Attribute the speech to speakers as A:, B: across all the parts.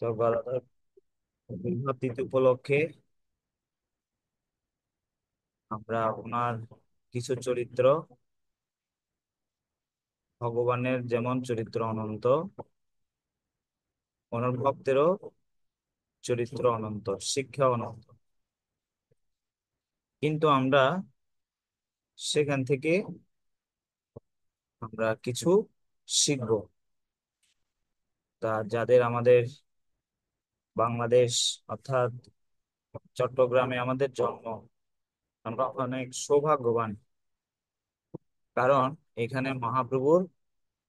A: তো গদাধর বিবাহ তিথি উপলক্ষে আমরা ওনার কিছু চরিত্র, ভগবানের যেমন চরিত্র অনন্ত, ওনার ভক্তেরও চরিত্র অনন্ত, শিক্ষা অনন্ত। কিন্তু আমরা সেখান থেকে আমরা কিছু শিখবো। যাদের আমাদের বাংলাদেশ অর্থাৎ চট্টগ্রামে আমাদের জন্ম, আমরা অনেক সৌভাগ্যবান। কারণ এখানে মহাপ্রভুর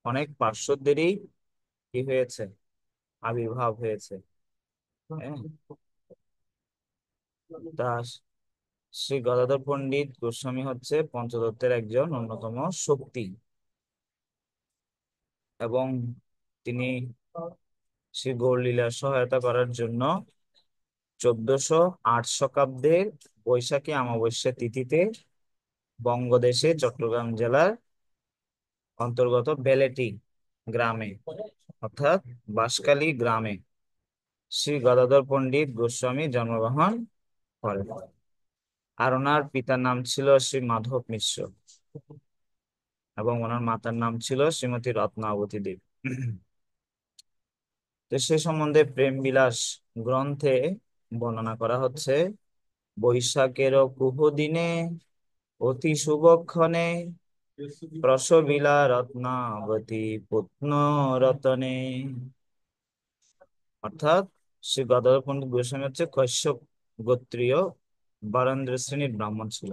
A: অনেক পার্শ্বদেরই কি হয়েছে, আবির্ভাব হয়েছে। হ্যাঁ, তা শ্রী গদাধর পণ্ডিত গোস্বামী হচ্ছে পঞ্চতত্ত্বের একজন অন্যতম শক্তি, এবং তিনি শ্রী গৌরলীলার সহায়তা করার জন্য 1408 শতাব্দীর বৈশাখী অমাবস্যা তিথিতে বঙ্গদেশে চট্টগ্রাম জেলার অন্তর্গত বেলেটি গ্রামে অর্থাৎ বাঁশখালী গ্রামে শ্রী গদাধর পণ্ডিত গোস্বামী জন্মগ্রহণ করেন। আর ওনার পিতার নাম ছিল শ্রী মাধব মিশ্র এবং ওনার মাতার নাম ছিল শ্রীমতী রত্নাবতী দেবী। তো সে সম্বন্ধে প্রেম বিলাস গ্রন্থে বর্ণনা করা হচ্ছে, বৈশাখের কুহ দিনে অতি শুভক্ষণে প্রসবিলা রত্নাবতী পত্ন রতনে। অর্থাৎ শ্রী গদাধর পণ্ডিত গোস্বামী হচ্ছে কশ্যপ গোত্রীয় বরেন্দ্র শ্রেণীর ব্রাহ্মণ ছিল।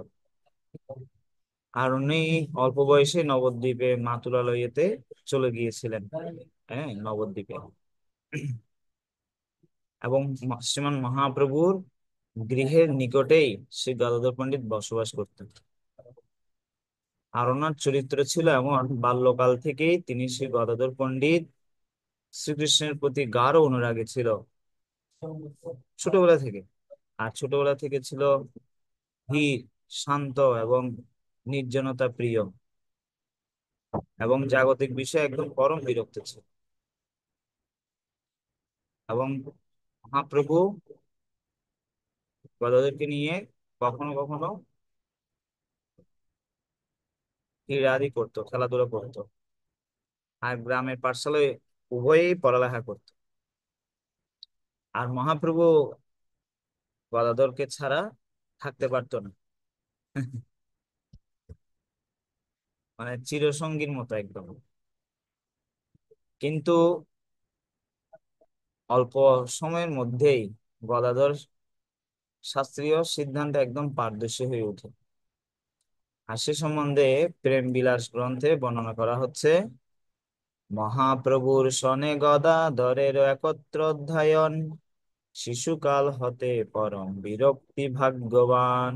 A: আর উনি অল্প বয়সে নবদ্বীপে মাতুলালয়েতে চলে গিয়েছিলেন। হ্যাঁ, নবদ্বীপে। এবং শ্রীমান মহাপ্রভুর গৃহের নিকটেই শ্রী গদাধর পণ্ডিত বসবাস করতেন। আর ওনার চরিত্র ছিল এমন, বাল্যকাল থেকেই তিনি শ্রী গদাধর পণ্ডিত শ্রীকৃষ্ণের প্রতি গাঢ় অনুরাগী ছিল, ছোটবেলা থেকে। আর ছোটবেলা থেকে ছিল ধীর, শান্ত এবং নির্জনতা প্রিয়, এবং জাগতিক বিষয়ে একদম পরম বিরক্ত ছিল। এবং মহাপ্রভু গদাধরকে নিয়ে কখনো কখনো ক্রীড়াদি করতো, খেলাধুলা করতো। আর গ্রামের পাঠশালায় উভয়েই পড়ালেখা করতো। আর মহাপ্রভু গদাধরকে ছাড়া থাকতে পারতো না। মানে চিরসঙ্গীর মতো একদম। কিন্তু অল্প সময়ের মধ্যেই গদাধর শাস্ত্রীয় সিদ্ধান্তে একদম পারদর্শী হয়ে ওঠে। আর সে সম্বন্ধে প্রেম বিলাস গ্রন্থে বর্ণনা করা হচ্ছে, মহাপ্রভুর সনে গদাধরের একত্র অধ্যয়ন, শিশুকাল হতে পরম বিরক্তি ভাগ্যবান।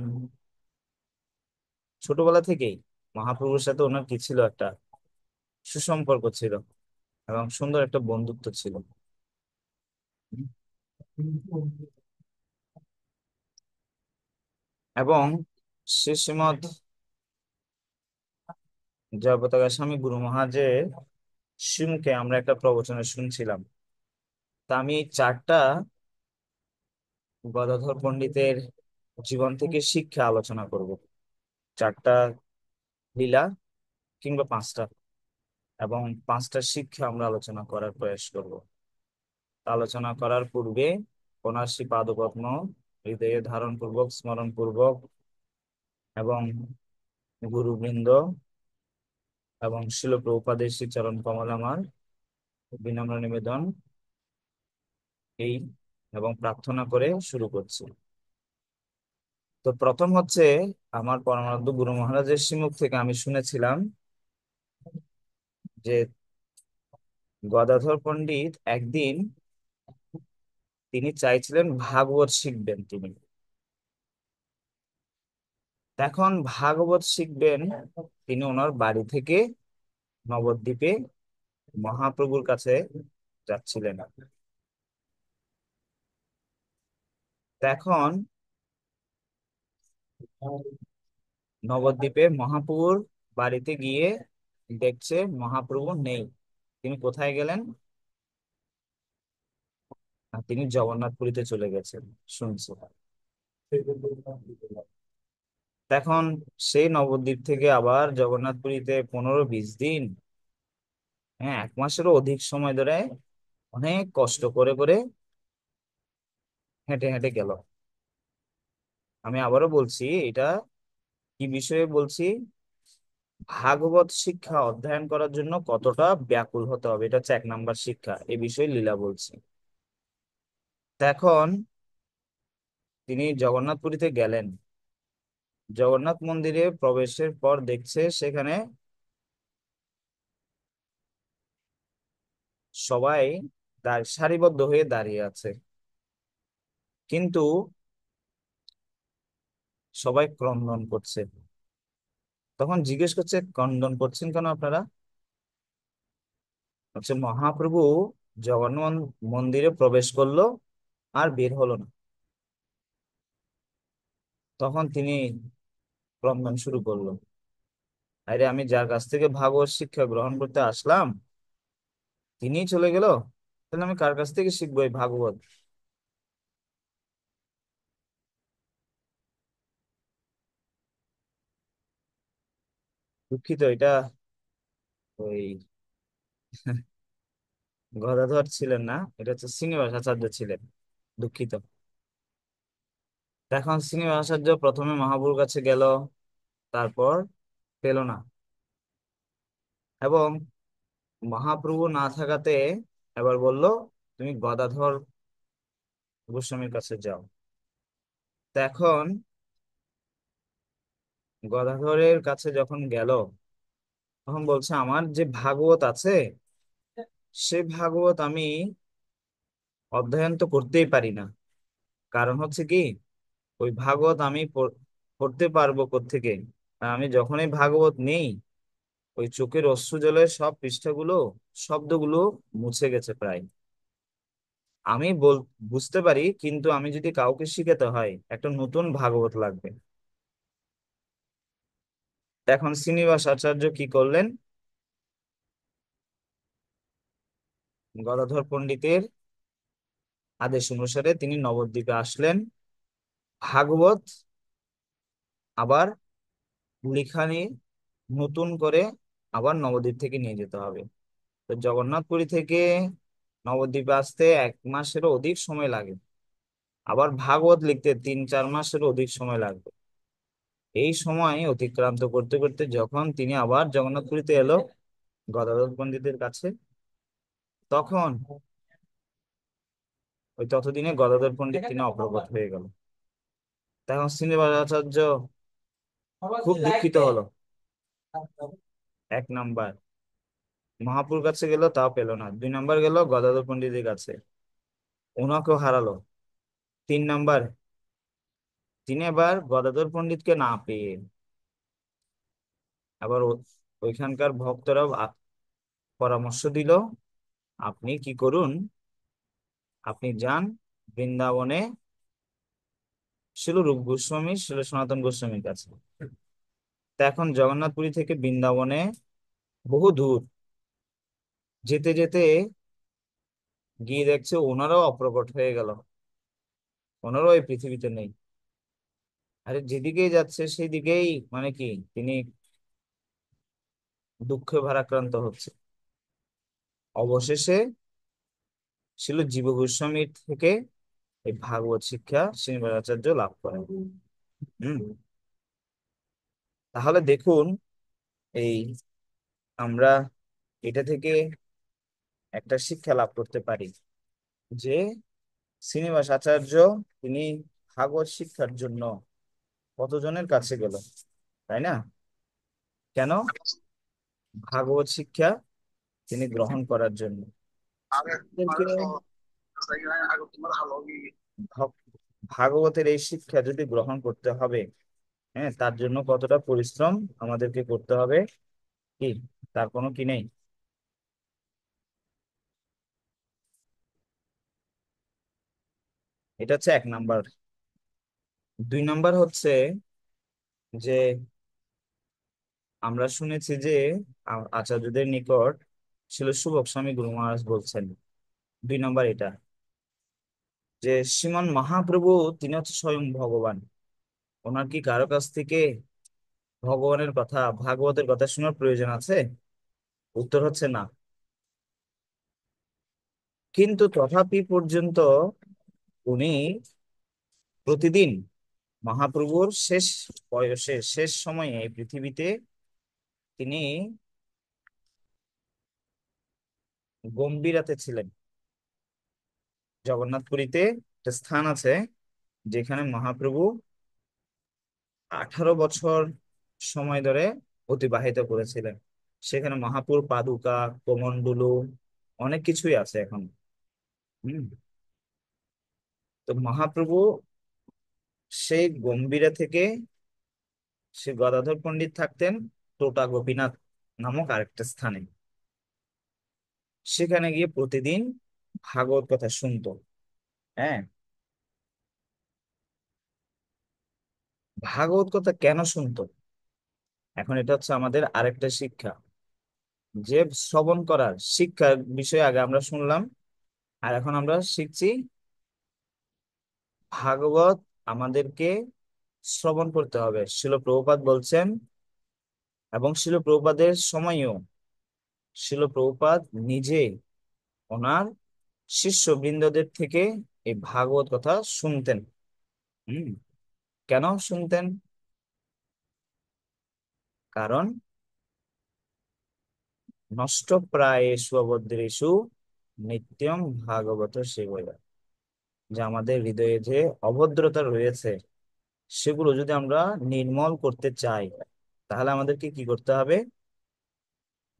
A: ছোটবেলা থেকেই মহাপ্রভুর সাথে ওনার কি ছিল, একটা সুসম্পর্ক ছিল এবং সুন্দর একটা বন্ধুত্ব ছিল। এবং শ্রী শ্রীমৎ জয়পতাকা স্বামী গুরু মহারাজের শ্রীমুখে আমরা একটা প্রবচনে শুনছিলাম। তা আমি চারটা গদাধর পণ্ডিতের জীবন থেকে শিক্ষা আলোচনা করব। চারটা লীলা কিংবা পাঁচটা, এবং পাঁচটা শিক্ষা আমরা আলোচনা করার প্রয়াস করব। আলোচনা করার পূর্বে ওনার শ্রী পাদপদ্ম হৃদয়ে ধারণ পূর্বক, স্মরণ পূর্বক, এবং গুরুবৃন্দ এবং শিল প্রভুপাদের শ্রী চরণ কমল আমার বিনম্র নিবেদন এই, এবং প্রার্থনা করে শুরু করছি। তো প্রথম হচ্ছে, আমার পরমারাধ্য গুরু মহারাজের শ্রীমুখ থেকে আমি শুনেছিলাম যে গদাধর পণ্ডিত একদিন তিনি চাইছিলেন ভাগবত শিখবেন তিনি। এখন ভাগবত শিখবেন তিনি ওনার বাড়ি থেকে নবদ্বীপে মহাপ্রভুর কাছে যাচ্ছিলেন। এখন নবদ্বীপে মহাপ্রভুর বাড়িতে গিয়ে দেখছে মহাপ্রভু নেই। তিনি কোথায় গেলেন? আর তিনি জগন্নাথপুরীতে চলে গেছেন শুনছি। এখন সেই নবদ্বীপ থেকে আবার জগন্নাথপুরীতে 15-20 দিন, হ্যাঁ 1 মাসেরও অধিক সময় ধরে অনেক কষ্ট করে করে হেঁটে হেঁটে গেল। আমি আবারও বলছি, এটা কি বিষয়ে বলছি, ভাগবত শিক্ষা অধ্যয়ন করার জন্য কতটা ব্যাকুল হতে হবে, এটা হচ্ছে 1 নাম্বার শিক্ষা, এ বিষয়ে লীলা বলছি। তা এখন তিনি জগন্নাথপুরীতে গেলেন। জগন্নাথ মন্দিরে প্রবেশের পর দেখছে সেখানে সবাই সারিবদ্ধ হয়ে দাঁড়িয়ে আছে, কিন্তু সবাই ক্রন্দন করছে। তখন জিজ্ঞেস করছে, ক্রন্দন করছেন কেন আপনারা? হচ্ছে মহাপ্রভু জগন্নাথ মন্দিরে প্রবেশ করলো আর বের হলো না। তখন তিনি ক্রন্দন শুরু করলো, আরে আমি যার কাছ থেকে ভাগবত শিক্ষা গ্রহণ করতে আসলাম তিনিই চলে গেল, তাহলে আমি কার কাছ থেকে শিখবো এই ভাগবত? দুঃখিত, এটা ওই গদাধর ছিলেন না, এটা হচ্ছে শ্রীনিবাস আচার্য ছিলেন। দুঃখিত। এখন শ্রীনিবাস আচার্য প্রথমে মহাপুরুর কাছে গেল, তারপর পেল না, এবং মহাপ্রভু না থাকাতে এবার বলল তুমি গদাধর গোস্বামীর কাছে যাও। তা এখন গদাধরের কাছে যখন গেল, তখন বলছে আমার যে ভাগবত আছে সে ভাগবত আমি অধ্যয়ন তো করতেই পারি না। কারণ হচ্ছে কি, ওই ভাগবত আমি পড়তে পারবো কোত্থেকে? আর আমি যখনই ভাগবত নেই, ওই চোখের অশ্রু জলের সব পৃষ্ঠাগুলো, শব্দগুলো মুছে গেছে প্রায়। আমি বুঝতে পারি, কিন্তু আমি যদি কাউকে শিখাতে হয় একটা নতুন ভাগবত লাগবে। এখন শ্রীনিবাস আচার্য কি করলেন, গদাধর পণ্ডিতের আদেশ অনুসারে তিনি নবদ্বীপে আসলেন। ভাগবত আবার লিখানি নতুন করে আবার নবদ্বীপ থেকে নিয়ে যেতে হবে। তো জগন্নাথপুরী থেকে নবদ্বীপে আসতে 1 মাসেরও অধিক সময় লাগে, আবার ভাগবত লিখতে 3-4 মাসেরও অধিক সময় লাগবে। এই সময় অতিক্রান্ত করতে করতে যখন তিনি আবার জগন্নাথপুরীতে এলো গদাধর পণ্ডিতের কাছে, তখন ওই ততদিনে গদাধর পণ্ডিত তিনি অগ্রগত হয়ে গেল। তখন শ্রীনিবাস আচার্য খুব দুঃখিত হলো। 1 নাম্বার মহাপুর কাছে গেল, তাও পেল না। 2 নাম্বার গেল গদাধর পণ্ডিতের কাছে, ওনাকেও হারালো। 3 নাম্বার তিনি এবার গদাধর পণ্ডিতকে না পেয়ে আবার ওইখানকার ভক্তরা পরামর্শ দিল, আপনি কি করুন, আপনি যান বৃন্দাবনে শিল রূপ গোস্বামী শিল সনাতন গোস্বামীর কাছে। তা এখন জগন্নাথপুরী থেকে বৃন্দাবনে বহু দূর, যেতে যেতে গিয়ে দেখছে ওনারাও অপ্রকট হয়ে গেল, ওনারাও এই পৃথিবীতে নেই। আরে যেদিকেই যাচ্ছে সেই দিকেই মানে কি তিনি দুঃখে ভারাক্রান্ত হচ্ছে। অবশেষে ছিল জীব গোস্বামীর থেকে এই ভাগবত শিক্ষা শ্রীনিবাসাচার্য লাভ করেন। হম তাহলে দেখুন, এই আমরা এটা থেকে একটা শিক্ষা লাভ করতে পারি যে শ্রীনিবাস আচার্য তিনি ভাগবত শিক্ষার জন্য কতজনের কাছে গেল, তাই না? কেন? ভাগবত শিক্ষা তিনি গ্রহণ করার জন্য। আমাদেরকে ভক- ভাগবতের এই শিক্ষা যদি গ্রহণ করতে হবে, হ্যাঁ তার জন্য কতটা পরিশ্রম আমাদেরকে করতে হবে, কি তার কোনো কি নেই? এটা হচ্ছে 1 নাম্বার। 2 নাম্বার হচ্ছে যে আমরা শুনেছি যে আচার্যদের নিকট ছিল সুবক স্বামী গুরু মহারাজ বলছেন। 2 নাম্বার এটা, যে শ্রীমান মহাপ্রভু তিনি হচ্ছে স্বয়ং ভগবান। ওনার কি কারো কাছ থেকে ভগবানের কথা, ভাগবতের কথা শোনার প্রয়োজন আছে? উত্তর হচ্ছে না। কিন্তু তথাপি পর্যন্ত উনি প্রতিদিন মহাপ্রভুর শেষ বয়সে, শেষ সময়ে এই পৃথিবীতে তিনি গম্ভীরাতে ছিলেন। জগন্নাথপুরীতে একটা স্থান আছে যেখানে মহাপ্রভু 18 বছর সময় ধরে অতিবাহিত করেছিলেন। সেখানে মহাপুর পাদুকা, কমণ্ডলু, অনেক কিছুই আছে এখন। হম। তো মহাপ্রভু সেই গম্ভীরা থেকে সে গদাধর পণ্ডিত থাকতেন টোটা গোপীনাথ নামক আরেকটা স্থানে। সেখানে গিয়ে প্রতিদিন ভাগবত কথা শুনতো। হ্যাঁ। ভাগবত কথা কেন শুনতো? এখন এটা হচ্ছে আমাদের আরেকটা শিক্ষা, যে শ্রবণ করার শিক্ষার বিষয়ে আগে আমরা শুনলাম, আর এখন আমরা শিখছি ভাগবত আমাদেরকে শ্রবণ করতে হবে। শিল প্রভুপাদ বলছেন, এবং শিল প্রভুপাদের সময়ও শিল প্রভুপাদ নিজে ওনার শিষ্যবৃন্দদের থেকে এই ভাগবত কথা শুনতেন। হম। কেন শুনতেন? কারণ নষ্টপ্রায়েষু অভদ্রেষু নিত্যম ভাগবত সেবয়া, যে আমাদের হৃদয়ে যে অভদ্রতা রয়েছে সেগুলো যদি আমরা নির্মল করতে চাই, তাহলে আমাদেরকে কি করতে হবে?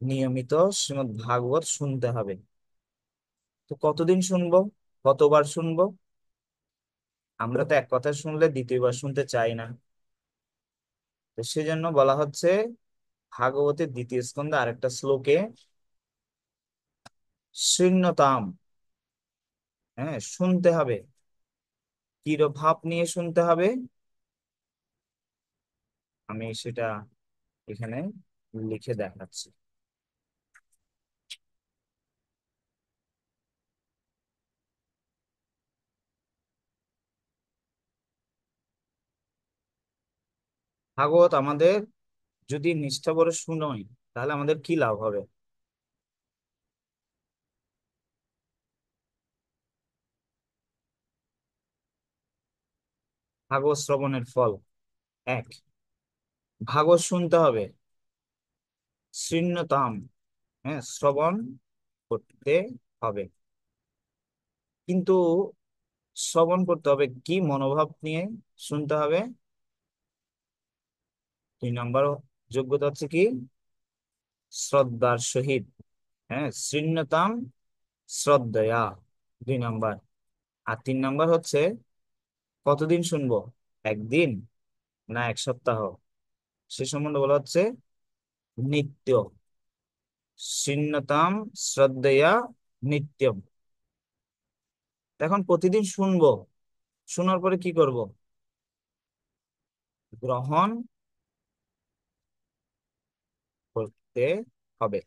A: নিয়মিত শ্রীমদ্ ভাগবত শুনতে হবে। তো কতদিন শুনবো? কতবার শুনবো? আমরা তো এক কথা শুনলে দ্বিতীয়বার শুনতে চাই না। তো সেজন্য বলা হচ্ছে ভাগবতের দ্বিতীয় স্কন্ধে আরেকটা শ্লোকে শৃণ্যতাম, হ্যাঁ শুনতে হবে। কি ভাব নিয়ে শুনতে হবে? আমি সেটা এখানে লিখে দেখাচ্ছি। ভাগবত আমাদের যদি নিষ্ঠা করে শুনোই, তাহলে আমাদের কি লাভ হবে? ভাগবত শ্রবণের ফল এক, ভাগবত শুনতে হবে। শৃণ্যতাম, হ্যাঁ শ্রবণ করতে হবে। কিন্তু শ্রবণ করতে হবে কি মনোভাব নিয়ে? শুনতে হবে। 2 নম্বর যোগ্যতা হচ্ছে কি? শ্রদ্ধার সহিত। হ্যাঁ, শৃণ্যতাম শ্রদ্ধয়া, 2 নম্বর। আর 3 নম্বর হচ্ছে কতদিন শুনবো? একদিন না এক সপ্তাহ? সে সম্বন্ধে বলা হচ্ছে নিত্য। শৃণ্যতাম শ্রদ্ধয়া নিত্যম। এখন প্রতিদিন শুনবো, শোনার পরে কি করব? গ্রহণ করতে হবে।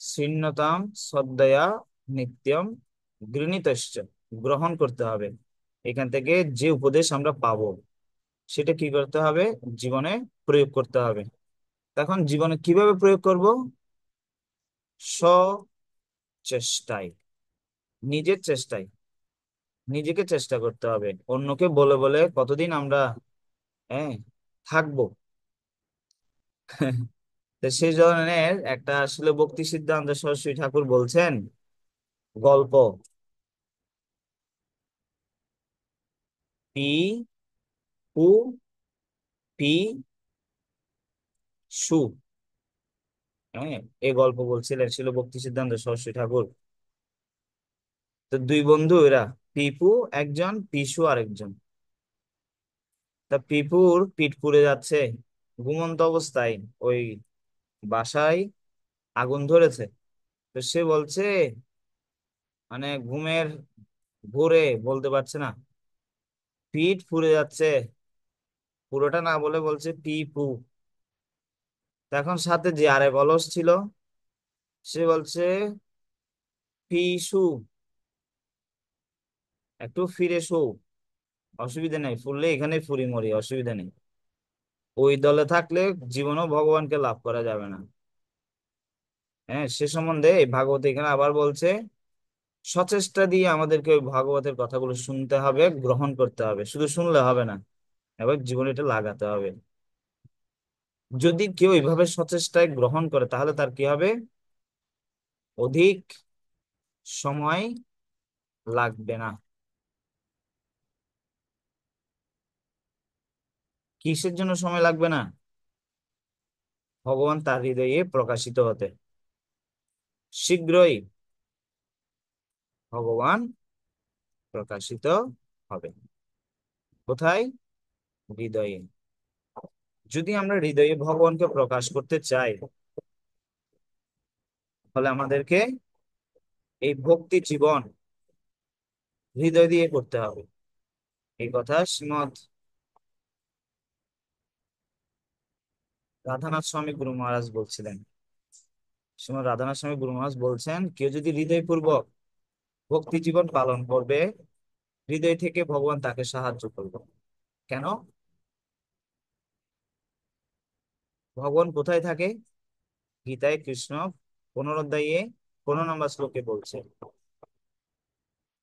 A: শৃণ্যতাম শ্রদ্ধয়া নিত্যম গৃহীতশ্চ, গ্রহণ করতে হবে। এখান থেকে যে উপদেশ আমরা পাবো সেটা কি করতে হবে? জীবনে প্রয়োগ করতে হবে। তখন জীবনে কিভাবে প্রয়োগ করব? স্বচেষ্টায়, নিজের চেষ্টায়। নিজেকে চেষ্টা করতে হবে। অন্যকে বলে বলে কতদিন আমরা, হ্যাঁ, থাকবো? তো সেই ধরনের একটা আসলে ভক্তি সিদ্ধান্ত সরস্বতী ঠাকুর বলছেন গল্প, পি পু পি সু। হ্যাঁ, এই গল্প বলছিলেন ছিল ভক্তি সিদ্ধান্ত সরস্বতী ঠাকুর। তো দুই বন্ধু এরা, পিপু একজন, পিসু আরেকজন। তা পিপুর পিঠ পুড়ে যাচ্ছে ঘুমন্ত অবস্থায়, ওই বাসায় আগুন ধরেছে। তো সে বলছে, মানে ঘুমের ঘোরে বলতে পারছে না, পিঠ পুড়ে যাচ্ছে, পুরোটা না বলে বলছে পিপু। তখন সাথে যে আরেক অলস ছিল, সে বলছে পিসু। একটু ফিরে শো, অসুবিধা নেই, ফুললে এখানে ফুরি মরি, অসুবিধা নেই। ওই দলে থাকলে জীবনও ভগবানকে লাভ করা যাবে না। হ্যাঁ, সে সম্বন্ধে এই ভাগবত এখানে আবার বলছে, সচেষ্টা দিয়ে আমাদেরকে ওই ভাগবতের কথাগুলো শুনতে হবে, গ্রহণ করতে হবে, শুধু শুনলে হবে না, এবার জীবনে এটা লাগাতে হবে। যদি কেউ এইভাবে সচেষ্টায় গ্রহণ করে তাহলে তার কি হবে, অধিক সময় লাগবে না। কিসের জন্য সময় লাগবে না? ভগবান তার হৃদয়ে প্রকাশিত হতে, শীঘ্রই ভগবান প্রকাশিত হবে। কোথায়? হৃদয়ে। যদি আমরা হৃদয়ে ভগবানকে প্রকাশ করতে চাই, তাহলে আমাদেরকে এই ভক্তি জীবন হৃদয় দিয়ে করতে হবে। এই কথা শ্রীমৎ রাধানাথ স্বামী গুরু মহারাজ বলছিলেন। শ্রীমৎ রাধানাথ স্বামী গুরু মহারাজ বলছেন, কেউ যদি হৃদয় পূর্বক ভক্তি জীবন পালন করবে, হৃদয় থেকে ভগবান তাকে সাহায্য করবে। কেন? ভগবান কোথায় থাকে? গীতায় কৃষ্ণ 15 অধ্যায়ে 15 নম্বর শ্লোকে বলছে,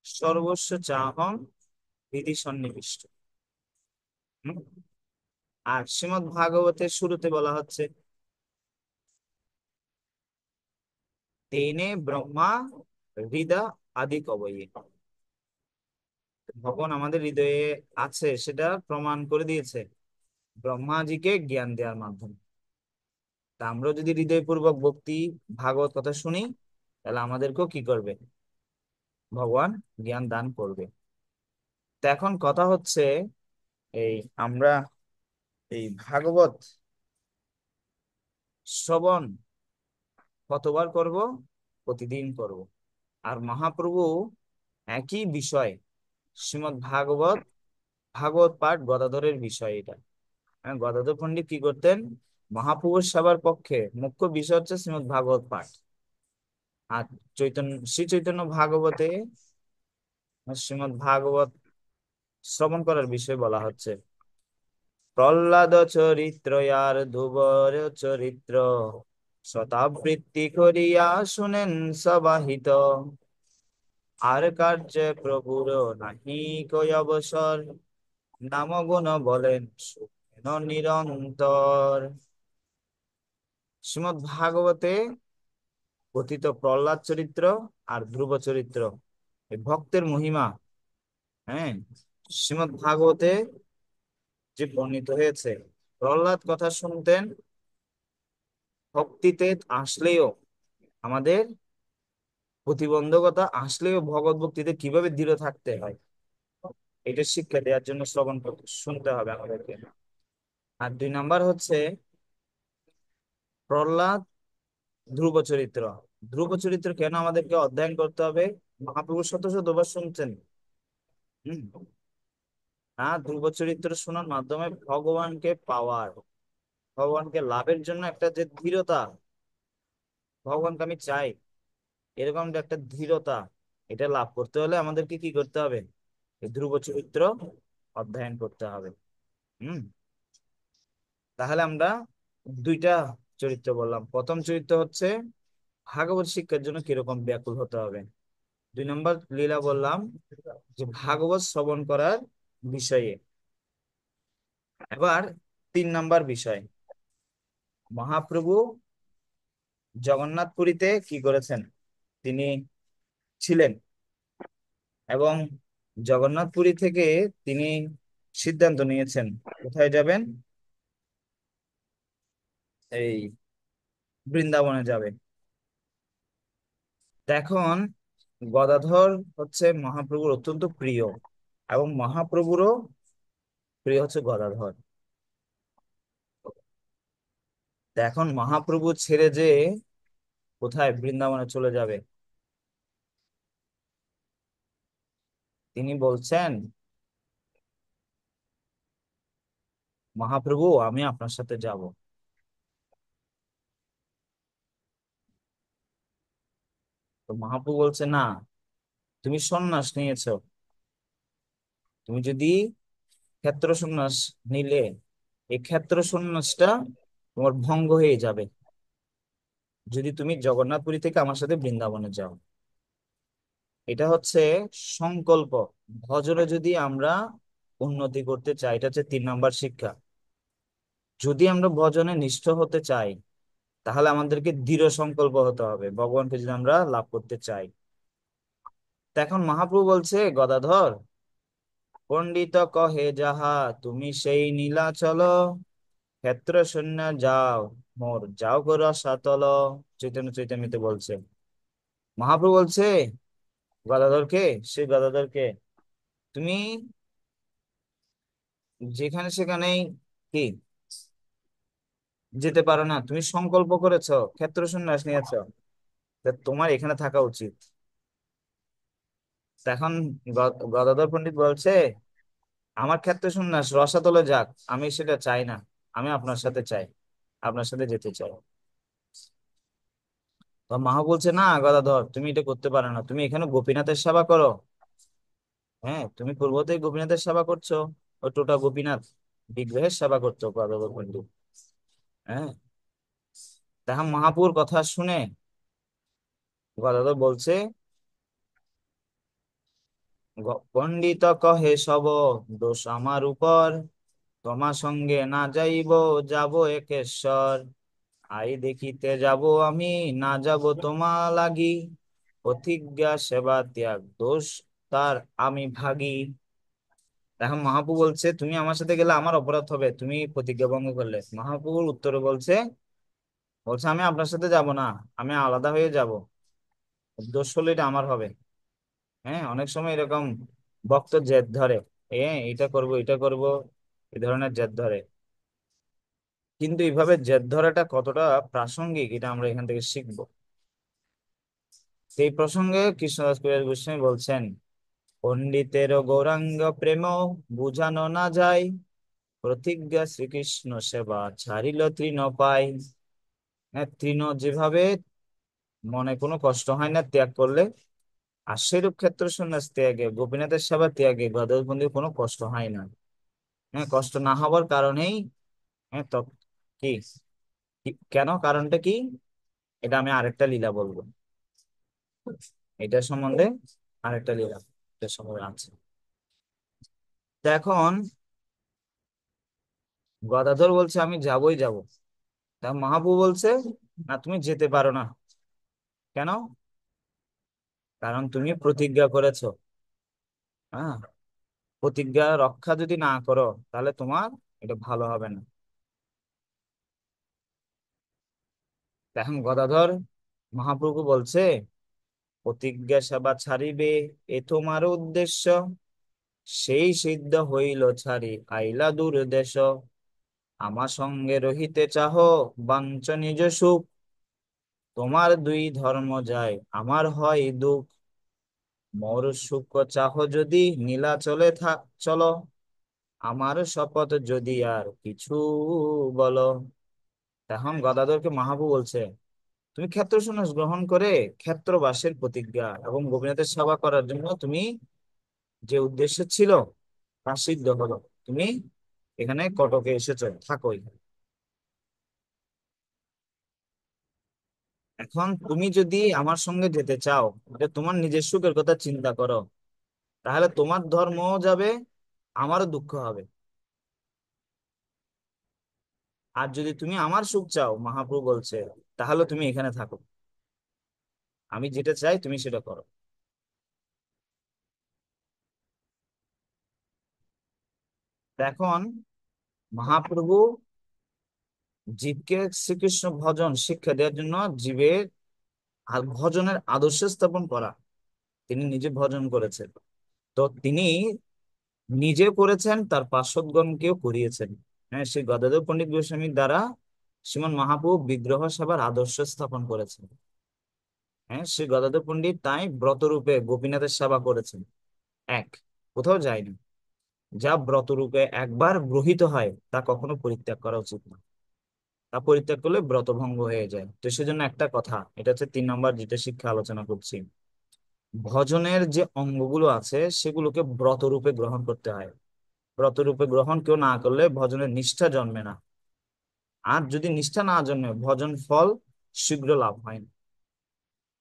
A: সর্বস্ব চাহম হৃদি সন্নিবিষ্ট। হুম? আর শ্রীমৎ ভাগবতের শুরুতে বলা হচ্ছে, তেনে ব্রহ্মা হৃদা আদি কবয়ে। ভগবান আমাদের হৃদয়ে আছে সেটা প্রমাণ করে দিয়েছে ব্রহ্মাজিকে জ্ঞান দেওয়ার মাধ্যমে। তা আমরা যদি হৃদয়পূর্বক ভক্তি ভাগবত কথা শুনি, তাহলে আমাদেরকেও কি করবে? ভগবান জ্ঞান দান করবে। তো এখন কথা হচ্ছে, এই আমরা এই ভাগবত শ্রবণ কতবার করব? প্রতিদিন করব। আর মহাপ্রভু একই বিষয়, শ্রীমদ্ ভাগবত, ভাগবত পাঠ গদাধরের বিষয় এটা। হ্যাঁ, গদাধর পণ্ডিত কি করতেন? মহাপ্রভুর সেবার পক্ষে মুখ্য বিষয় হচ্ছে শ্রীমদ্ ভাগবত পাঠ। আর শ্রী চৈতন্য ভাগবতে শ্রীমদ্ ভাগবত শ্রবণ করার বিষয় বলা হচ্ছে, প্রহ্লাদ চরিত্র আর ধ্রুবর চরিত্র শতাবৃত্তি করিয়া শুনেন সবাহিত, আর কার্যে প্রভুর নাহি কই অবসর, নাম গুণ বলেন শুনেন নিরন্তর। শ্রীমদ্ ভাগবতে কথিত প্রহ্লাদ চরিত্র আর ধ্রুব চরিত্র, এই ভক্তের মহিমা, হ্যাঁ, শ্রীমদ্ ভাগবতে যে বর্ণিত হয়েছে। প্রহ্লাদ কথা শুনতেন, ভক্তিতে আসলেও আমাদের প্রতিবন্ধকতা আসলেও ভগবত ভক্তিতে কিভাবে দৃঢ় থাকতে হয়, এটা শিক্ষা দেওয়ার জন্য শুনতে হবে আমাদেরকে। আর 2 নাম্বার হচ্ছে প্রহ্লাদ ধ্রুব চরিত্র। ধ্রুব চরিত্র কেন আমাদেরকে অধ্যয়ন করতে হবে? মহাপ্রভু শত শতবার শুনছেন। হম। না, ধ্রুব চরিত্র শোনার মাধ্যমে ভগবানকে পাওয়ার, ভগবানকে লাভের জন্য একটা যে দৃঢ়তা, ভগবানকে আমি চাই, এরকম যে একটা দৃঢ়তা, এটা লাভ করতে হলে আমাদেরকে কি করতে হবে? এই ধ্রুব চরিত্র অধ্যয়ন করতে হবে। হুম। তাহলে আমরা 2টা চরিত্র বললাম। প্রথম চরিত্র হচ্ছে ভাগবত শিক্ষার জন্য কিরকম ব্যাকুল হতে হবে। 2 নম্বর লীলা বললাম যে ভাগবত শ্রবণ করার বিষয়ে। এবার 3 নম্বর বিষয়, মহাপ্রভু জগন্নাথপুরীতে কি করেছেন? তিনি ছিলেন, এবং জগন্নাথপুরী থেকে তিনি সিদ্ধান্ত নিয়েছেন কোথায় যাবেন, এই বৃন্দাবনে যাবে। এখন গদাধর হচ্ছে মহাপ্রভুর অত্যন্ত প্রিয়, এবং মহাপ্রভুরও প্রিয় হচ্ছে গদাধর। তা এখন মহাপ্রভু ছেড়ে যে কোথায় বৃন্দাবনে চলে যাবে, তিনি বলছেন, মহাপ্রভু আমি আপনার সাথে যাব। তো মহাপ্রভু বলছে, না, তুমি সন্ন্যাস নিয়েছো, তুমি যদি ক্ষেত্র সন্ন্যাস নিলে, এই ক্ষেত্র সন্ন্যাসটা তোমার ভঙ্গ হয়ে যাবে যদি তুমি জগন্নাথপুরী থেকে আমার সাথে বৃন্দাবনে যাও। এটা হচ্ছে সংকল্প। ভজনে যদি আমরা উন্নতি করতে চাই, এটা হচ্ছে 3 নম্বর শিক্ষা। যদি আমরা ভজনে নিষ্ঠ হতে চাই, তাহলে আমাদেরকে দৃঢ় সংকল্প হতে হবে ভগবানকে যদি আমরা লাভ করতে চাই। তো এখন মহাপ্রভু বলছে, গদাধর, পণ্ডিত কহে যাহা, তুমি সেই নীলাচল, ক্ষেত্র শূন্য যাও, মোর যাও গো রসাতল। চৈতন্য চৈতামৃতে বলছে, মহাপ্রভু বলছে গদাধরকে, সেই গদাধরকে, তুমি যেখানে সেখানেই কি যেতে পারো না, তুমি সংকল্প করেছো, ক্ষেত্র সন্ন্যাস নিয়েছো, তা তোমার এখানে থাকা উচিত। তা এখন গদাধর পণ্ডিত বলছে, আমার ক্ষেত্র সন্ন্যাস রসাতলে যাক, আমি সেটা চাই না, আমি আপনার সাথে চাই, আপনার সাথে যেতে চাই। তো মাহা বলছে, না গদাধর, তুমি এটা করতে পারো না, তুমি এখানে গোপীনাথের সেবা করো। হ্যাঁ, তুমি পূর্বতেই গোপীনাথের সেবা করছো, ও টোটা গোপীনাথ বিগ্রহের সেবা করছো গদাধর পণ্ডিত। হ্যাঁ, তখন মহাপুর কথা শুনে গদাধর বলছে, পণ্ডিত কহে সব, দোষ আমার উপর, তোমার সঙ্গে না যাইব, যাব একেশ্বর। আই দেখিতে যাব আমি, না যাব তোমা লাগি, প্রতিজ্ঞা সেবা ত্যাগ দোষ তার আমি ভাগী। এখন মহাপু বলছে, তুমি আমার সাথে গেলে আমার অপরাধ হবে, তুমি প্রতিজ্ঞা ভঙ্গ করলে। মহাপুর উত্তরে বলছে, আমি আপনার সাথে যাব না, আমি আলাদা হয়ে যাব, দোষ হলে এটা আমার হবে। হ্যাঁ, অনেক সময় এরকম ভক্ত জেদ ধরে, এটা করব এটা করব, এই ধরনের জেদ ধরে। কিন্তু এইভাবে জেদ ধরাটা কতটা প্রাসঙ্গিক, এটা আমরা এখান থেকে শিখবো। এই প্রসঙ্গে কৃষ্ণদাস কবিরাজ গোস্বামী বলছেন, পণ্ডিতের গৌরাঙ্গ প্রেম বুঝানো না যায়, প্রতিজ্ঞা শ্রীকৃষ্ণ সেবা ছাড়িল তৃণ পাই। হ্যাঁ, তৃণ যেভাবে মনে কোনো কষ্ট হয় না ত্যাগ করলে, আর সেরূপ ক্ষেত্র সন্ন্যাস ত্যাগে, গোপীনাথের সেবা ত্যাগে গদাধর কোনো কষ্ট হয় না। হ্যাঁ, কষ্ট না হবার কারণেই, হ্যাঁ তো কি, কেন, কারণটা কি, এটা আমি আরেকটা লীলা বলবো, এটা সম্বন্ধে আরেকটা লীলা এটা সম্বন্ধে আছে। তো এখন গদাধর বলছে, আমি যাবই যাব। তা মহাপ্রভু বলছে, না তুমি যেতে পারো না। কেন? কারণ তুমি প্রতিজ্ঞা করেছো। হ্যাঁ, প্রতিজ্ঞা রক্ষা যদি না করো, তাহলে তোমার এটা ভালো হবে না। তা এখন গদাধর মহাপ্রভু বলছে, প্রতিজ্ঞা সেবা ছাড়িবে, এ তোমার উদ্দেশ্য, সেই সিদ্ধ হইল ছাড়ি আইলা দূর দেশ। আমার সঙ্গে রহিতে চাহ, বাঞ্ছ নিজ সুখ, তোমার দুই ধর্ম যায়, আমার হয় দুঃখ। মোর সুখ চাহ যদি, নীলাচলে চলো, আমার শপথ যদি আর কিছু বলো। তখন গদাধরকে মাহাবু বলছে, তুমি ক্ষেত্র সন্ন্যাস গ্রহণ করে ক্ষেত্রবাসের প্রতিজ্ঞা এবং গোপীনাথের সেবা করার জন্য তুমি যে উদ্দেশ্য ছিল, তা সিদ্ধ হলো। তুমি এখানে কটকে এসেছো, থাকো এখানে। এখন তুমি যদি আমার সঙ্গে যেতে চাও, যে তোমার নিজের সুখের কথা চিন্তা করো, তাহলে তোমার ধর্মও যাবে, আমারও দুঃখ হবে। আর যদি তুমি আমার সুখ চাও, মহাপ্রভু বলছে, তাহলে তুমি এখানে থাকো, আমি যেটা চাই তুমি সেটা করো। তো এখন মহাপ্রভু জীবকে শ্রীকৃষ্ণ ভজন শিক্ষা দেওয়ার জন্য, জীবের ভজনের আদর্শ স্থাপন করা, তিনি নিজে ভজন করেছেন। তো তিনি নিজে করেছেন, তার পার্শ্বদগণকেও করিয়েছেন। হ্যাঁ, সেই গদাধর পণ্ডিত গোস্বামীর দ্বারা শ্রীমন মহাপ্রভু বিগ্রহ সেবার আদর্শ স্থাপন করেছেন। হ্যাঁ, শ্রী গদাধর পণ্ডিত তাই ব্রতরূপে গোপীনাথের সেবা করেছেন। এক, কোথাও যায়নি। যা ব্রতরূপে একবার গ্রহীত হয়, তা কখনো পরিত্যাগ করা উচিত না। তা পরিত্যাগ করলে ব্রত ভঙ্গ হয়ে যায়। তো সেজন্য একটা কথা, এটা হচ্ছে 3 নম্বর যেটা শিক্ষা আলোচনা করছি, ভজনের যে অঙ্গগুলো আছে সেগুলোকে ব্রত রূপে গ্রহণ করতে হয়। ব্রত রূপে গ্রহণ কেউ না করলে ভজনের নিষ্ঠা জন্মে না। আর যদি নিষ্ঠা না জন্মে ভজন ফল শীঘ্র লাভ হয় না।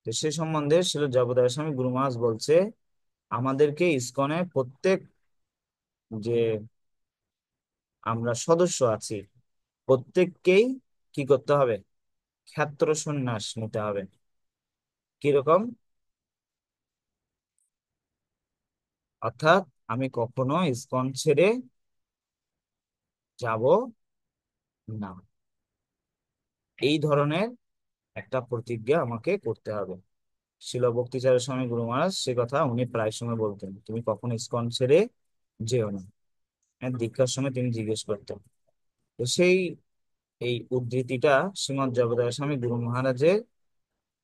A: তো সে সম্বন্ধে শিল জগদ্দার স্বামী গুরু মহারাজ বলছে আমাদেরকে ইসকনে প্রত্যেক যে আমরা সদস্য আছি প্রত্যেককেই কি করতে হবে, ক্ষেত্র সন্ন্যাস নিতে হবে। কিরকম? অর্থাৎ আমি কখনো ইসকন ছেড়ে যাব না, এই ধরনের একটা প্রতিজ্ঞা আমাকে করতে হবে। শিল ভক্তিচার্য স্বামী গুরু মহারাজ সে কথা উনি প্রায় সময় বলতেন, তুমি কখনো ইসকন ছেড়ে যেও না। দীক্ষার সময় তিনি জিজ্ঞেস করতেন। তো সেই এই উদ্ধৃতিটা শ্রীমৎ জগদার স্বামী গুরু মহারাজের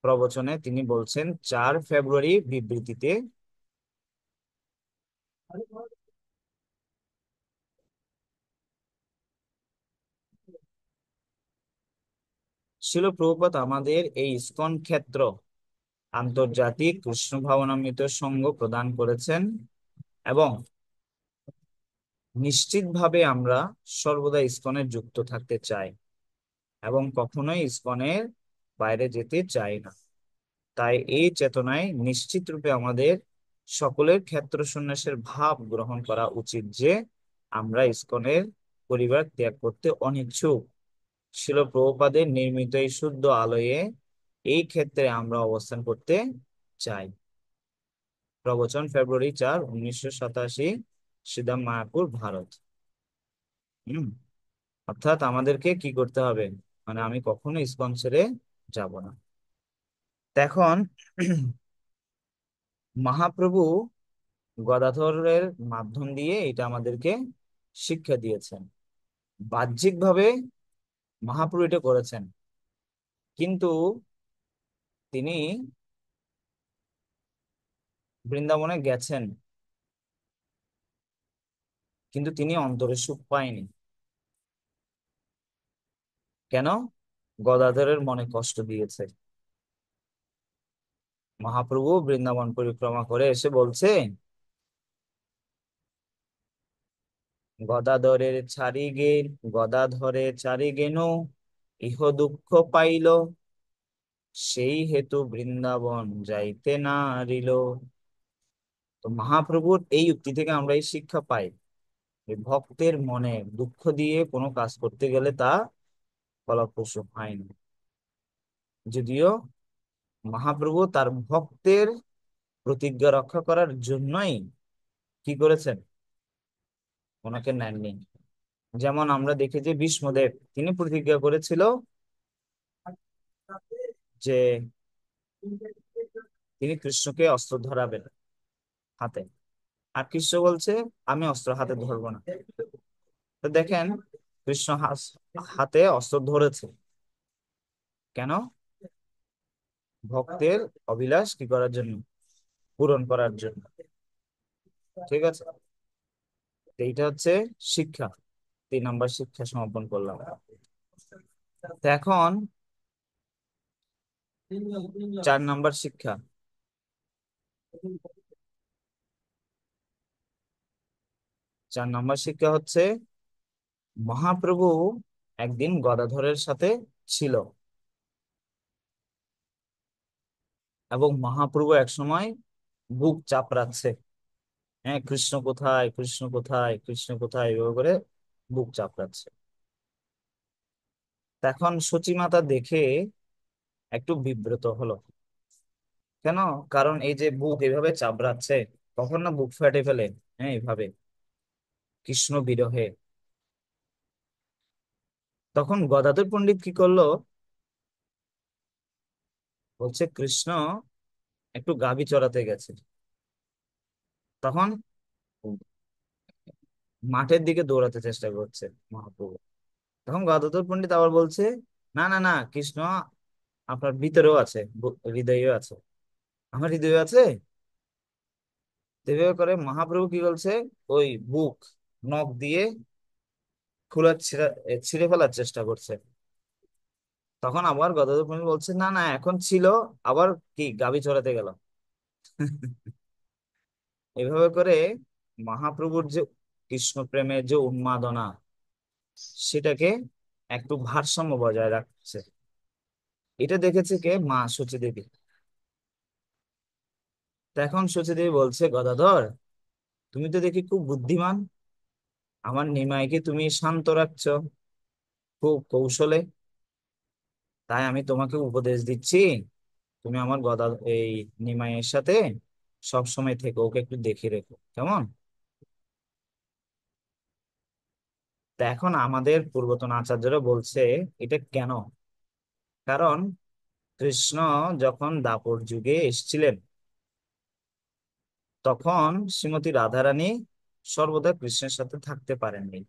A: প্রবচনে তিনি বলছেন 4 ফেব্রুয়ারি বিবৃতিতে। শিল প্রভুপাদ আমাদের এই ইসকন ক্ষেত্র আন্তর্জাতিক কৃষ্ণ ভাবনামৃত সংঘ প্রদান করেছেন এবং নিশ্চিতভাবে আমরা সর্বদা ইসকনে যুক্ত থাকতে চাই এবং কখনোই ইসকনের বাইরে যেতে চাই না। তাই এই চেতনায় নিশ্চিত রূপে আমাদের সকলের ক্ষেত্র সন্ন্যাসের ভাব গ্রহণ করা উচিত যে আমরা ইসকনের পরিবার ত্যাগ করতে অনিচ্ছুক। শিল প্রভুপাদের নির্মিত এই শুদ্ধ আলোয়ে এই ক্ষেত্রে আমরা অবস্থান করতে চাই। প্রবচন ফেব্রুয়ারি 4, 1987, সিদাম মায়াপুর, ভারত। হম। অর্থাৎ আমাদেরকে কি করতে হবে, মানে আমি কখনো ইসকন ছেড়ে যাব না। এখন মহাপ্রভু গদাধরের মাধ্যম দিয়ে এটা আমাদেরকে শিক্ষা দিয়েছেন। বাহ্যিকভাবে মহাপ্রভু এটা করেছেন, কিন্তু তিনি বৃন্দাবনে গেছেন, কিন্তু তিনি অন্তরে সুখ পায়নি। কেন? গদাধরের মনে কষ্ট দিয়েছে। মহাপ্রভু বৃন্দাবন পরিক্রমা করে এসে বলছে গদাধরের ছাড়ি গে গদাধরে ছাড়ি গেনু ইহ দুঃখ পাইল, সেই হেতু বৃন্দাবন যাইতে না রিল। তো মহাপ্রভুর এই উক্তি থেকে আমরা এই শিক্ষা পাই যে ভক্তের মনে দুঃখ দিয়ে কোনো কাজ করতে গেলে তা ফলপ্রসূ হয় না। যদিও মহাপ্রভু তার ভক্তের প্রতিজ্ঞা রক্ষা করার জন্যই কি করেছেন, ওনাকে নেননি। যেমন আমরা দেখি যে ভীষ্মদেব তিনি প্রতিজ্ঞা করেছিল যে তিনি কৃষ্ণকে অস্ত্র ধরাবেন হাতে, আর কৃষ্ণ বলছে আমি অস্ত্র হাতে ধরবো না। তো দেখেন কৃষ্ণ হাতে অস্ত্র ধরেছে কেন? ভক্তের অভিলাষ কি করার জন্য, পূরণ করার জন্য। ঠিক আছে, তো এইটা হচ্ছে শিক্ষা। 3 নম্বর শিক্ষা সমাপন করলাম। তো এখন 4 নম্বর শিক্ষা। 4 নম্বর শিক্ষা হচ্ছে মহাপ্রভু একদিন গদাধরের সাথে ছিল এবং মহাপ্রভু একসময় বুক চাপড়াচ্ছে। হ্যাঁ, কৃষ্ণ কোথায়, কৃষ্ণ কোথায়, কৃষ্ণ কোথায়, এভাবে করে বুক চাপড়াচ্ছে। তখন সচিমাতা দেখে একটু বিব্রত হলো। কেন? কারণ এই যে বুক এভাবে চাপড়াচ্ছে, কখন না বুক ফেটে ফেলে। হ্যাঁ, এইভাবে কৃষ্ণ বিরহে। তখন গদাধর পণ্ডিত কি করলো, বলছে কৃষ্ণ একটু গাভী চড়াতে গেছে। তখন মাঠের দিকে দৌড়াতে চেষ্টা করছে মহাপ্রভু। তখন গদাধর পণ্ডিত আবার বলছে না না না, কৃষ্ণ আপনার ভিতরেও আছে, হৃদয়েও আছে। আমার হৃদয়ে আছে। এভাবে করে মহাপ্রভু কি বলছে, ওই বুক নখ দিয়ে ছিঁড়ে ফেলার চেষ্টা করছে। তখন আবার গদাধর পণ্ডিত বলছে না না, এখন ছিল, আবার কি গাভী চড়াতে গেল। এভাবে করে মহাপ্রভুর যে কৃষ্ণ প্রেমের যে উন্মাদনা, সেটাকে একটু ভারসাম্য বজায় রাখছে। এটা দেখেছে কে? মা সচী দেবী। তো এখন সচী দেবী বলছে, গদাধর, তুমি তো দেখি খুব বুদ্ধিমান, আমার নিমাইকে তুমি শান্ত রাখছো খুব কৌশলে, তাই আমি তোমাকে উপদেশ দিচ্ছি, তুমি আমার এই নিমাইয়ের সাথে সব সময় থেকো, ওকে একটু দেখে রেখো, কেমন? তা এখন আমাদের পূর্বতন আচার্যরা বলছে, এটা কেন? কারণ কৃষ্ণ যখন দাপর যুগে এসেছিলেন, তখন শ্রীমতী রাধারানী সর্বদা কৃষ্ণের সাথে থাকতে পারেননি।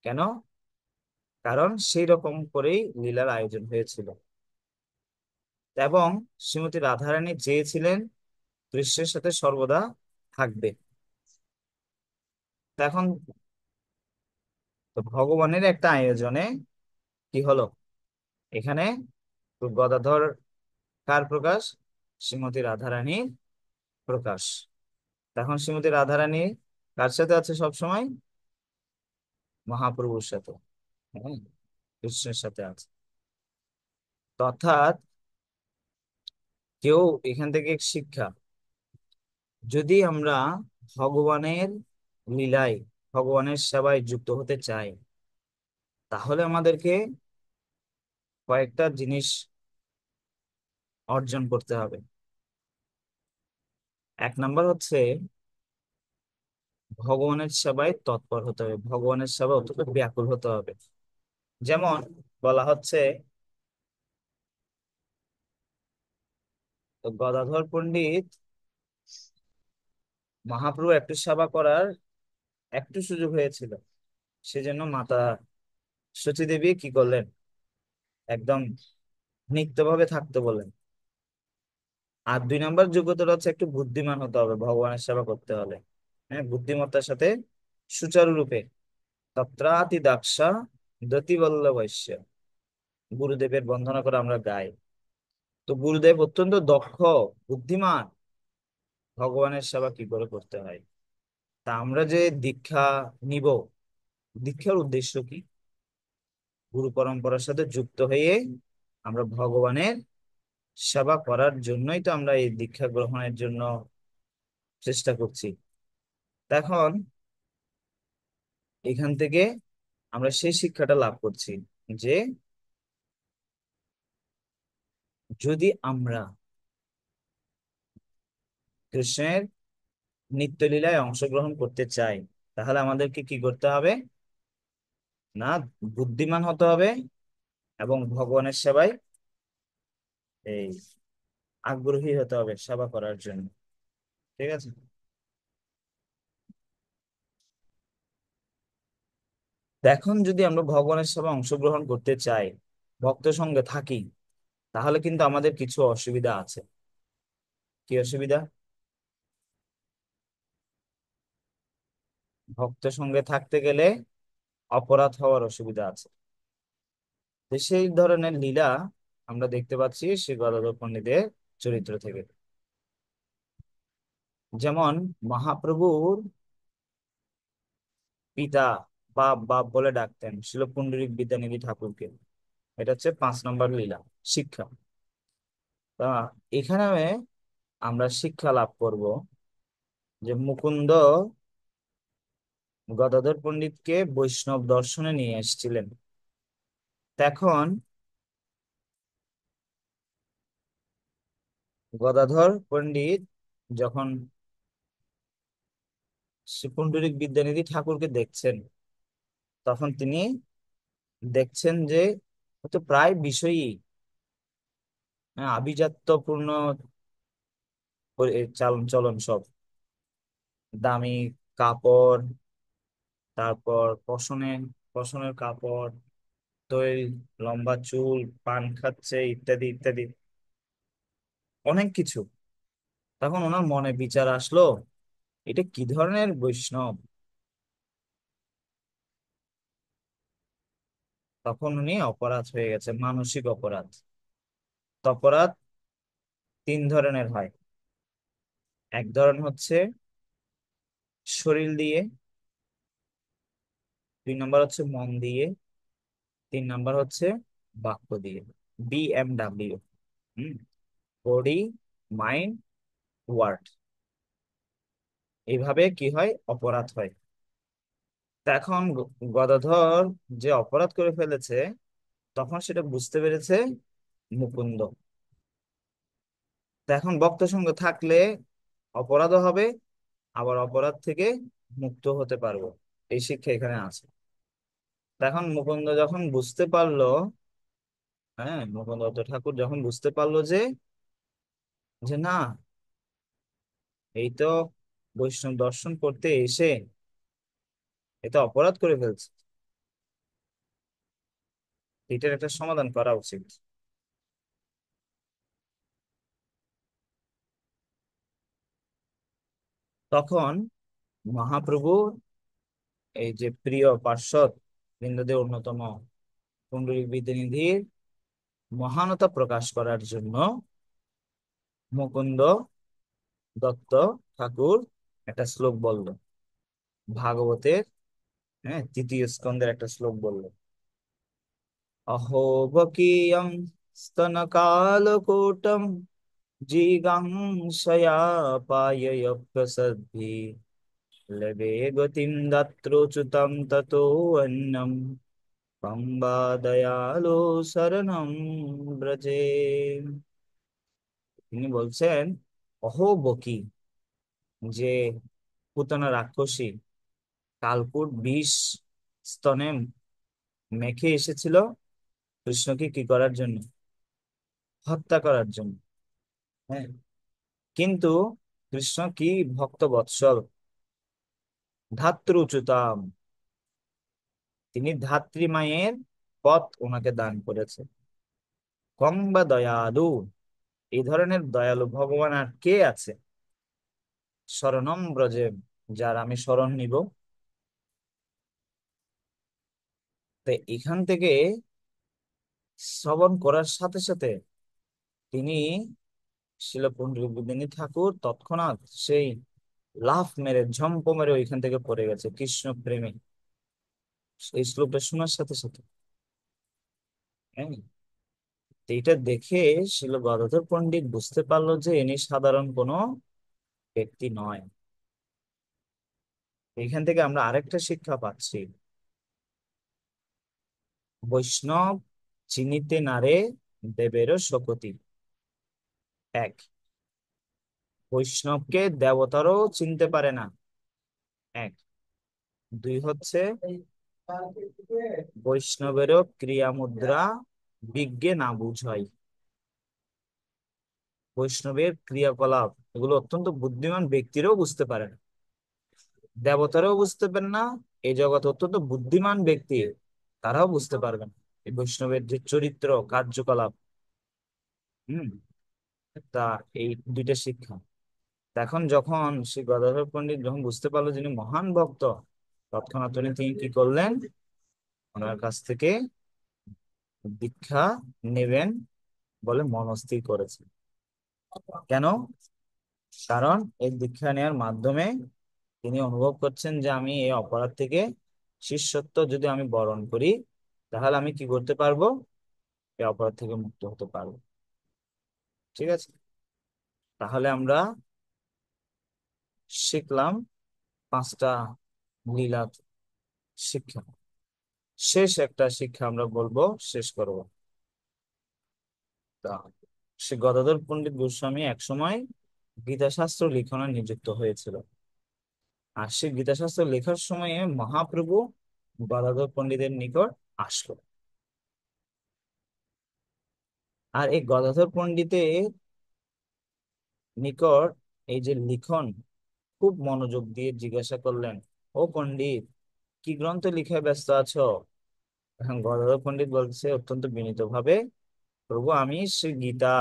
A: কেন? কারণ সেই রকম করেই লীলার আয়োজন হয়েছিল, এবং শ্রীমতী রাধারানী চেয়েছিলেন কৃষ্ণের সাথে সর্বদা থাকবে। তা এখন তো ভগবানের একটা আয়োজনে কি হলো এখানে, তো গদাধর কার প্রকাশ? শ্রীমতী রাধারানীর প্রকাশ। তখন শ্রীমতী রাধারানী কার সাথে আছে সব সময়? মহাপ্রভুর সাথে, হ্যাঁ, কৃষ্ণের সাথে আছে। তো অর্থাৎ কেউ এখান থেকে শিক্ষা, যদি আমরা ভগবানের লীলায়, ভগবানের সেবায় যুক্ত হতে চাই, তাহলে আমাদেরকে কয়েকটা জিনিস অর্জন করতে হবে। এক নাম্বার হচ্ছে ভগবানের সেবায় তৎপর হতে হবে, ভগবানের সেবায় অত্যন্ত ব্যাকুল হতে হবে। যেমন বলা হচ্ছে, তো গদাধর পণ্ডিত মহাপ্রভু একটু সেবা করার একটু সুযোগ হয়েছিল, সেজন্য মাতা সচী দেবী কি করলেন, একদম নিত্যভাবে থাকতে বললেন। আর দুই নাম্বার যোগ্যতা হচ্ছে একটু বুদ্ধিমান হতে হবে ভগবানের সেবা করতে হলে, হ্যাঁ, বুদ্ধিমত্তার সাথে সুচারুরূপে। তত্রাতি দাক্ষা দতি বল্লভস্য, গুরুদেবের বন্দনা করে আমরা গাই। তো গুরুদেব অত্যন্ত দক্ষ, বুদ্ধিমান, ভগবানের সেবা কি করে করতে হয়। তা আমরা যে দীক্ষা নিব, দীক্ষার উদ্দেশ্য কি? গুরু পরম্পরার সাথে যুক্ত হয়ে আমরা ভগবানের সেবা করার জন্যই তো আমরা এই দীক্ষা গ্রহণের জন্য চেষ্টা করছি। এখন এখান থেকে আমরা সেই শিক্ষাটা লাভ করছি যে, যদি আমরা কৃষ্ণের নিত্যলীলায় অংশগ্রহণ করতে চাই, তাহলে আমাদেরকে কি করতে হবে? না, বুদ্ধিমান হতে হবে এবং ভগবানের সেবায় এই আগ্রহী হতে হবে সেবা করার জন্য। ঠিক আছে? তো এখন যদি আমরা ভগবানের সেবায় অংশগ্রহণ করতে চাই, ভক্ত সঙ্গে থাকি, তাহলে কিন্তু আমাদের কিছু অসুবিধা আছে। কি অসুবিধা? ভক্ত সঙ্গে থাকতে গেলে অপরাধ হওয়ার অসুবিধা আছে। তো সেই ধরনের লীলা আমরা দেখতে পাচ্ছি শ্রী গদাধর পণ্ডিতের চরিত্র থেকে। যেমন মহাপ্রভুর পিতা, বাপ বাপ বলে ডাকতেন শিল পুণ্ডরীক বিদ্যানিধি ঠাকুরকে। এটা হচ্ছে 5 নম্বর লীলা, শিক্ষা। তা এখানে আমরা শিক্ষা লাভ করব যে মুকুন্দ গদাধর পণ্ডিতকে বৈষ্ণব দর্শনে নিয়ে এসেছিলেন। এখন গদাধর পণ্ডিত যখন শ্রী পুণ্ডরীক বিদ্যানিধি ঠাকুরকে দেখছেন, তখন তিনি দেখছেন যে ও তো প্রায় বিষয়ই, আভিজাত্যপূর্ণ চালন চলন সব, দামি কাপড়, তারপর পশনের কাপড়, তৈল, লম্বা চুল, পান খাচ্ছে, ইত্যাদি ইত্যাদি, অনেক কিছু। তখন ওনার মনে বিচার আসলো, এটা কি ধরনের বৈষ্ণব? তখন উনি অপরাধ হয়ে গেছে, মানসিক অপরাধ। তো অপরাধ 3 ধরনের হয়। এক ধরন হচ্ছে শরীর দিয়ে, 2 নম্বর হচ্ছে মন দিয়ে, 3 নম্বর হচ্ছে বাক্য দিয়ে। BMW। Body, mind, word. এইভাবে কি হয়, অপরাধ হয়। তা এখন গদাধর যে অপরাধ করে ফেলেছে, তখন সেটা বুঝতে পেরেছে মুকুন্দ। তা এখন ভক্ত সঙ্গ থাকলে অপরাধও হবে, আবার অপরাধ থেকে মুক্ত হতে পারবো। এই শিক্ষা এখানে আছে। তা এখন মুকুন্দ যখন বুঝতে পারলো, হ্যাঁ, মুকুন্দ দত্ত ঠাকুর যখন বুঝতে পারলো যে যে না, এই তো বৈষ্ণব দর্শন করতে এসে এটা অপরাধ করে ফেলছে, এটার একটা সমাধান করা উচিত। তখন মহাপ্রভু এই যে প্রিয় পার্ষদ বৃন্দদের অন্যতম পুণ্ডরীক বিদ্যানিধির মহানতা প্রকাশ করার জন্য মুকুন্দ দত্ত ঠাকুর একটা শ্লোক বলল, ভাগবতের, হ্যাঁ, 3য় স্কন্ধের একটা শ্লোক বলল। অহো বকীয়ং স্তনকালকূটম জিগাংশয়া পায়য়প্রসদ্ধি লবে গতিম দাত্রোচ্যুতম ততো অন্নম কম্বা দয়ালো শরণম ব্রজে। তিনি বলছেন, অহো বকি, যে পুতনা রাক্ষসী কালকূট বিষ স্তনে মেখে এসেছিল কৃষ্ণকে কি করার জন্য, হত্যা করার জন্য। হ্যাঁ, কিন্তু কৃষ্ণ কি ভক্ত বৎসল, ধাত্রুচ্যুতাম, তিনি ধাত্রী মায়ের পথ ওনাকে দান করেছে। কং বা দয়ালু, এই ধরনের দয়ালু ভগবান আর কে আছে, শরণম ব্রজে, যার আমি শরণ নিব। তো এখান থেকে শ্রবণ করার সাথে সাথে তিনি, শিল পণ্ডিত বিদ্যানী ঠাকুর তৎক্ষণাৎ সেই লাফ মেরে ঝম্প মেরে ওইখান থেকে পড়ে গেছে কৃষ্ণ প্রেমে, এই শ্লোকটা শোনার সাথে সাথে। হ্যাঁ, তো এটা দেখে শিল গদাধর পণ্ডিত বুঝতে পারলো যে ইনি সাধারণ কোনো ব্যক্তি নয়। এখান থেকে আমরা আরেকটা শিক্ষা পাচ্ছি, বৈষ্ণব চিনিতে নারে দেবেরও শকতি। এক, বৈষ্ণবকে দেবতারও চিনতে পারে না। এক, দুই হচ্ছে বৈষ্ণবেরও ক্রিয়া মুদ্রা বিজ্ঞে না বুঝাই। বৈষ্ণবের ক্রিয়াকলাপ এগুলো অত্যন্ত বুদ্ধিমান ব্যক্তিরাও বুঝতে পারে না, দেবতারাও বুঝতে পারে না, এই জগৎ অত্যন্ত বুদ্ধিমান ব্যক্তি তারাও বুঝতে পারবেন এই বৈষ্ণবের যে চরিত্র কার্যকলাপ। হম তা এই দুইটা শিক্ষা। তা এখন যখন শ্রী গদাধর পণ্ডিত যখন বুঝতে পারলো যিনি মহান ভক্ত, তৎক্ষণাৎ তিনি কি করলেন, ওনার কাছ থেকে দীক্ষা নেবেন বলে মনস্থির করেছে। কেন? কারণ এই দীক্ষা নেওয়ার মাধ্যমে তিনি অনুভব করছেন যে আমি এই অপরাধ থেকে, শিষ্যত্ব যদি আমি বরণ করি, তাহলে আমি কি করতে পারবো, এই অপরাধ থেকে মুক্ত হতে পারবো। ঠিক আছে, তাহলে আমরা শিখলাম 5টা লীলা শিক্ষা। শেষ একটা শিক্ষা আমরা বলবো, শেষ করব। তা সে গদাধর পণ্ডিত গোস্বামী একসময় গীতাশাস্ত্র লিখনে নিযুক্ত হয়েছিল। আর সে গীতাশাস্ত্র লেখার সময়ে মহাপ্রভু গদাধর পণ্ডিতের নিকট আসলো। আর এই গদাধর পণ্ডিতের নিকট এই যে লিখন খুব মনোযোগ দিয়ে জিজ্ঞাসা করলেন, ও পণ্ডিত, কি গ্রন্থ লিখায় ব্যস্ত আছো? এখন গদাধর পণ্ডিত বলছে অত্যন্ত বিনীত ভাবে, প্রভু আমি সে গীতা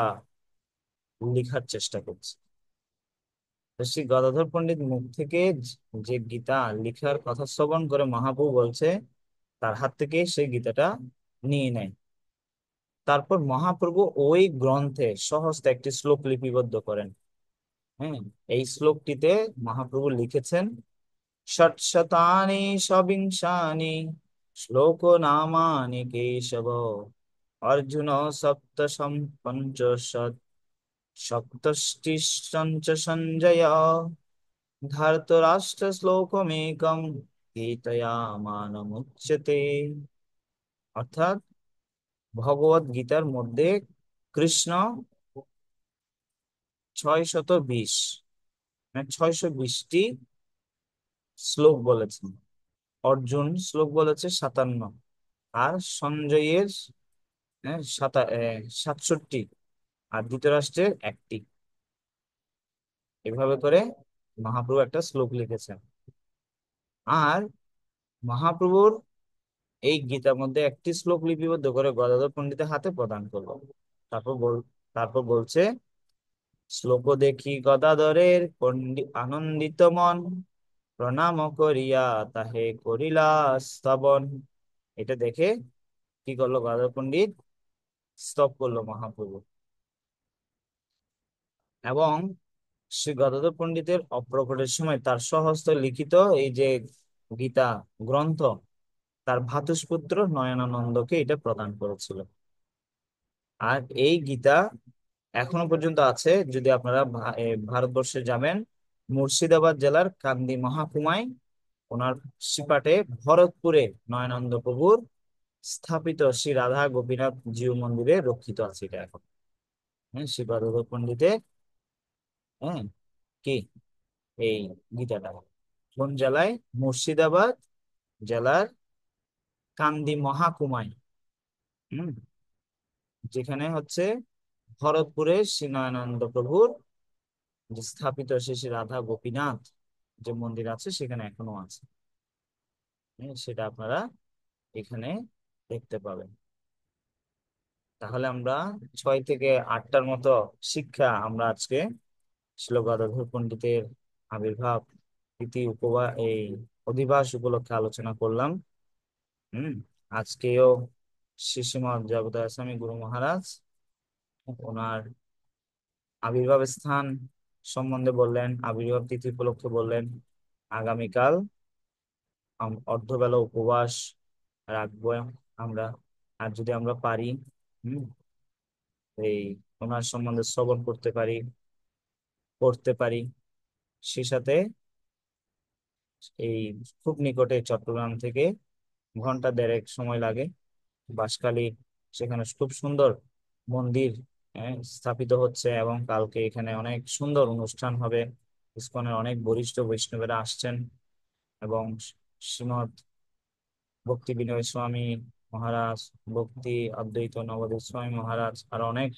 A: লিখার চেষ্টা করছি। তো শ্রী গদাধর পণ্ডিত মুখ থেকে যে গীতা লিখার কথা শ্রবণ করে মহাপ্রভু বলছে, তার হাত থেকে সেই গীতাটা নিয়ে নেয়। তারপর মহাপ্রভু ওই গ্রন্থে সহস্ত একটি শ্লোক লিপিবদ্ধ করেন। হ্যাঁ, এই শ্লোকটিতে মহাপ্রভু লিখেছেন ষটশতানি সবিংশানি শ্লোক নামানি কেশব অর্জুন সপ্তশম পঞ্চশৎ সপ্তষ্টিশ্চঞ্চ সঞ্জয় ধার্তরাষ্ট্র শ্লোকমেকম গীতয়ামানমুচ্যতে। অর্থাৎ ভগবত গীতার মধ্যে কৃষ্ণ 620, মানে 620টি শ্লোক বলেছেন। অর্জুন শ্লোক বলেছে 57, আর সঞ্জয়ের 67, আর ধৃতরাষ্ট্রের একটি। এভাবে করে মহাপ্রভু একটা শ্লোক লিখেছেন। আর মহাপ্রভুর এই গীতার মধ্যে একটি শ্লোক লিপিবদ্ধ করে গদাধর পণ্ডিতের হাতে প্রদান করলো। তারপর তারপর বলছে, শ্লোক দেখি গদাধরের আনন্দিত মন, প্রণাম করিয়া তাহে করিলা স্তবন। এটা দেখে কি করলো গদাধর পণ্ডিত? স্তব করলো মহাপ্রভু। এবং শ্রী গদাধর পণ্ডিতের অপ্রকটের সময় তার স্বহস্তে লিখিত এই যে গীতা গ্রন্থ তার ভ্রাতুষ্পুত্র নয়নানন্দকে এটা প্রদান করেছিল। আর এই গীতা এখনো পর্যন্ত আছে। যদি আপনারা ভারতবর্ষে যাবেন, মুর্শিদাবাদ জেলার কান্দি মহাকুমায় ওনার সিপাটে ভরতপুরে নয়নানন্দ প্রভুর স্থাপিত শ্রী রাধা গোপীনাথ জিউ মন্দিরে রক্ষিত আছে এটা এখন। হ্যাঁ, শ্রীপাদ পণ্ডিতের, হ্যাঁ, কি এই গীতাটা কোন জেলায়? মুর্শিদাবাদ জেলার কান্দি মহাকুমায়। হম, যেখানে হচ্ছে ভরতপুরে শ্রী নয়নানন্দ প্রভুর যে স্থাপিত শ্রী শ্রী রাধা গোপীনাথ যে মন্দির আছে সেখানে এখনো আছে। সেটা আপনারা এখানে দেখতে পাবেন। তাহলে আমরা 6 থেকে 8টার মতো শিক্ষা আমরা আজকে শ্রীল গদাধর পণ্ডিতের আবির্ভাব তিথি এই অধিবাস উপলক্ষে আলোচনা করলাম। হম, আজকেও শ্রী শ্রীমৎ জগদায় স্বামী গুরু মহারাজ ওনার আবির্ভাব স্থান সম্বন্ধে বললেন, আবির্ভাব তিথি উপলক্ষে বললেন। আগামীকাল অর্ধবেলা উপবাস রাখবো আমরা। আর যদি আমরা পারি, হম, এই ওনার সম্বন্ধে শ্রবণ করতে পারি, পড়তে পারি। সে সাথে এই খুব নিকটে চট্টগ্রাম থেকে ঘন্টা দেড়েক সময় লাগে বাঁশখালী, সেখানে খুব সুন্দর মন্দির স্থাপিত হচ্ছে, এবং কালকে এখানে অনেক সুন্দর অনুষ্ঠান হবে। ইসকনের অনেক বরিষ্ঠ বৈষ্ণবেরা আসছেন, এবং শ্রীমৎ ভক্তি বিনয় স্বামী মহারাজ, ভক্তি অদ্বৈত নবদ্বীপ স্বামী মহারাজ, আর অনেক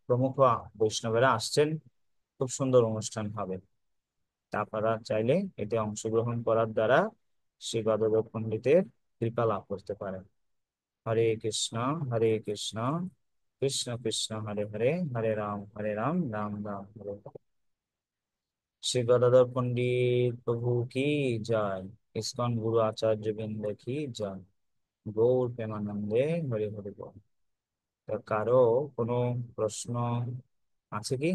A: প্রমুখ বৈষ্ণবেরা আসছেন। খুব সুন্দর অনুষ্ঠান হবে। তা আপনারা চাইলে এতে অংশগ্রহণ করার দ্বারা শ্রী গদাধর পণ্ডিতের কৃপা লাভ করতে পারেন। হরে কৃষ্ণ, হরে কৃষ্ণ, কৃষ্ণ কৃষ্ণ হরে হরে, হরে রাম, রাম রাম হরে হরে। শ্রী গদাধর পণ্ডিত প্রভু কি জয়। ইসকন গুরু আচার্য বৃন্দ কি জয়। গৌর প্রেমানন্দে হরি হরি বল। তা কারো কোনো প্রশ্ন আছে কি?